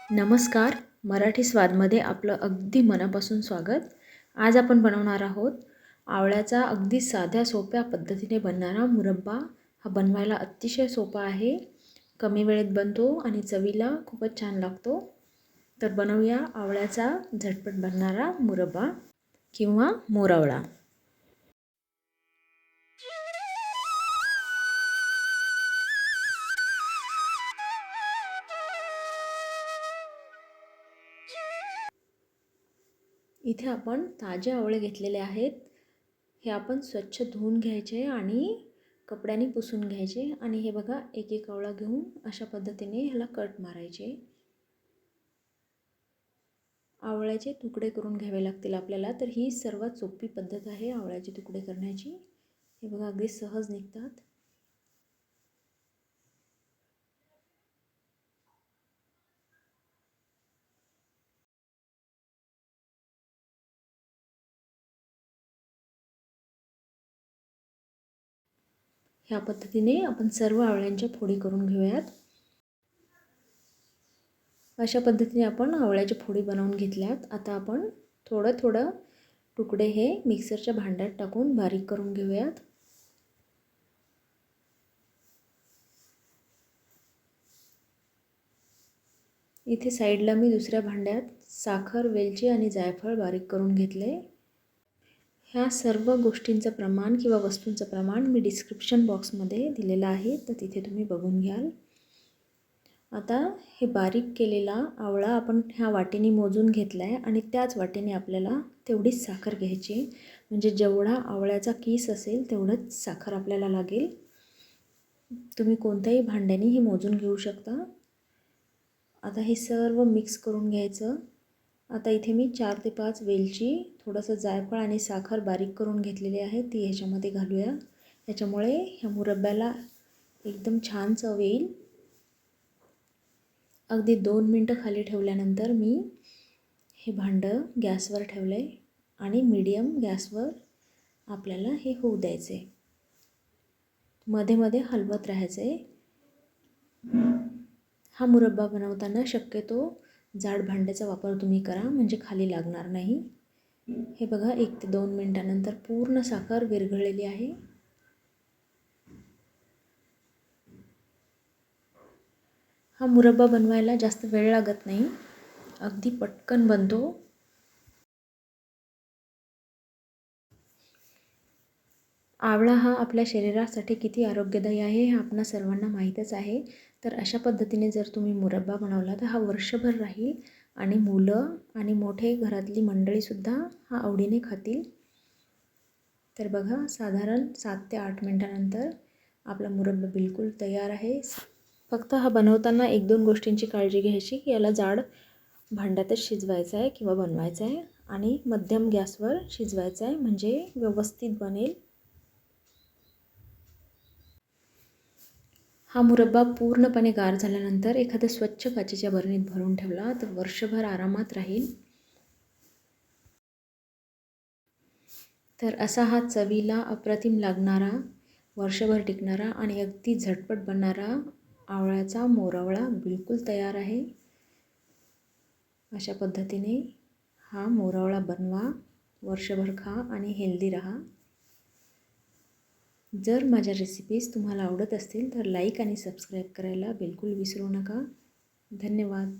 नमस्कार. मराठी स्वादमध्ये आपलं अगदी मनापासून स्वागत. आज आपण बनवणार आहोत आवळ्याचा अगदी साध्या सोप्या पद्धतीने बनणारा मुरब्बा. हा बनवायला अतिशय सोपा आहे, कमी वेळेत बनतो आणि चवीला खूपच छान लागतो. तर बनवूया आवळ्याचा झटपट बनणारा मुरब्बा किंवा मोरावळा. इथे आपण ताजे आवळे घेतलेले आहेत. हे आपण स्वच्छ धुवून घ्यायचे आणि कपड्याने पुसून घ्यायचे. आणि हे बघा, एक एक आवळा घेऊन अशा पद्धतीने ह्याला कट मारायचे. आवळ्याचे तुकडे करून घ्यावे लागतील आपल्याला. तर ही सर्वात सोपी पद्धत आहे आवळ्याचे तुकडे करण्याची. हे बघा, अगदी सहज निघतात. ह्या पद्धतीने आपण सर्व आवळ्यांच्या फोडी करून घेऊयात. अशा पद्धतीने आपण आवळ्याच्या फोडी बनवून घेतल्यात. आता आपण थोडं थोडं तुकडे हे मिक्सरच्या भांड्यात टाकून बारीक करून घेऊयात. इथे साईडला मी दुसऱ्या भांड्यात साखर, वेलची आणि जायफळ बारीक करून घेतले. ह्या सर्व गोष्टींचं प्रमाण किंवा वस्तूंचं प्रमाण मी डिस्क्रिप्शन बॉक्समध्ये दिलेलं आहे, तर तिथे तुम्ही बघून घ्याल. आता हे बारीक केलेला आवळा आपण ह्या वाटीने मोजून घेतला आहे आणि त्याच वाटीने आपल्याला तेवढीच साखर घ्यायची. म्हणजे जेवढा आवळ्याचा किस असेल तेवढंच साखर आपल्याला लागेल. तुम्ही कोणत्याही भांड्याने हे मोजून घेऊ शकता. आता हे सर्व मिक्स करून घ्यायचं. आता इथे मी 4 ते 5 वेलची, थोडंसं जायफळ आणि साखर बारीक करून घेतलेली आहे, ती ह्याच्यामध्ये घालूया. त्याच्यामुळे ह्या मुरब्ब्याला एकदम छान चव येईल. अगदी 2 मिनटं खाली ठेवल्यानंतर मी हे भांडं गॅसवर ठेवलं आहे आणि मीडियम गॅसवर आपल्याला हे होऊ द्यायचे. मध्ये मध्ये हलवत राहायचे. हा मुरब्बा बनवताना शक्यतो जाड भांड्याचा वापर तुम्ही करा, म्हणजे खाली लागणार नाही. हे बघा, 1 ते 2 मिनटानंतर पूर्ण साखर विरघळलेली आहे. हा मुरब्बा बनवायला जास्त वेळ लागत नाही, अगदी पटकन बनतो. आवळा हा आपल्या शरीरासाठी किती आरोग्यदायी आहे हे आपणा सर्वांना माहीतच आहे. तर अशा पद्धतीने जर तुम्ही मुरब्बा बनवला तर हा वर्षभर राहील आणि मुलं आणि मोठे घरातली मंडळीसुद्धा हा आवडीने खातील. तर बघा, साधारण 7 ते 8 मिनटानंतर आपला मुरब्बा बिलकुल तयार आहे. फक्त हा बनवताना 1-2 गोष्टींची काळजी घ्यायची की याला जाड भांड्यातच शिजवायचं आहे किंवा बनवायचं आहे आणि मध्यम गॅसवर शिजवायचं आहे, म्हणजे व्यवस्थित बनेल. हा मुरब्बा पूर्णपणे गार झाल्यानंतर एखाद्या स्वच्छ काचेच्या बरणीत भरून ठेवला तर वर्षभर आरामात राहील. तर असा हा चवीला अप्रतिम लागणारा, वर्षभर टिकणारा आणि अगदी झटपट बनणारा आवळ्याचा मोरावळा बिलकुल तयार आहे. अशा पद्धतीने हा मोरावळा बनवा, वर्षभर खा आणि हेल्दी राहा. जर माझ्या रेसिपीज तुम्हाला आवडत असतील तर लाईक आणि सबस्क्राईब करायला बिलकुल विसरू नका. धन्यवाद.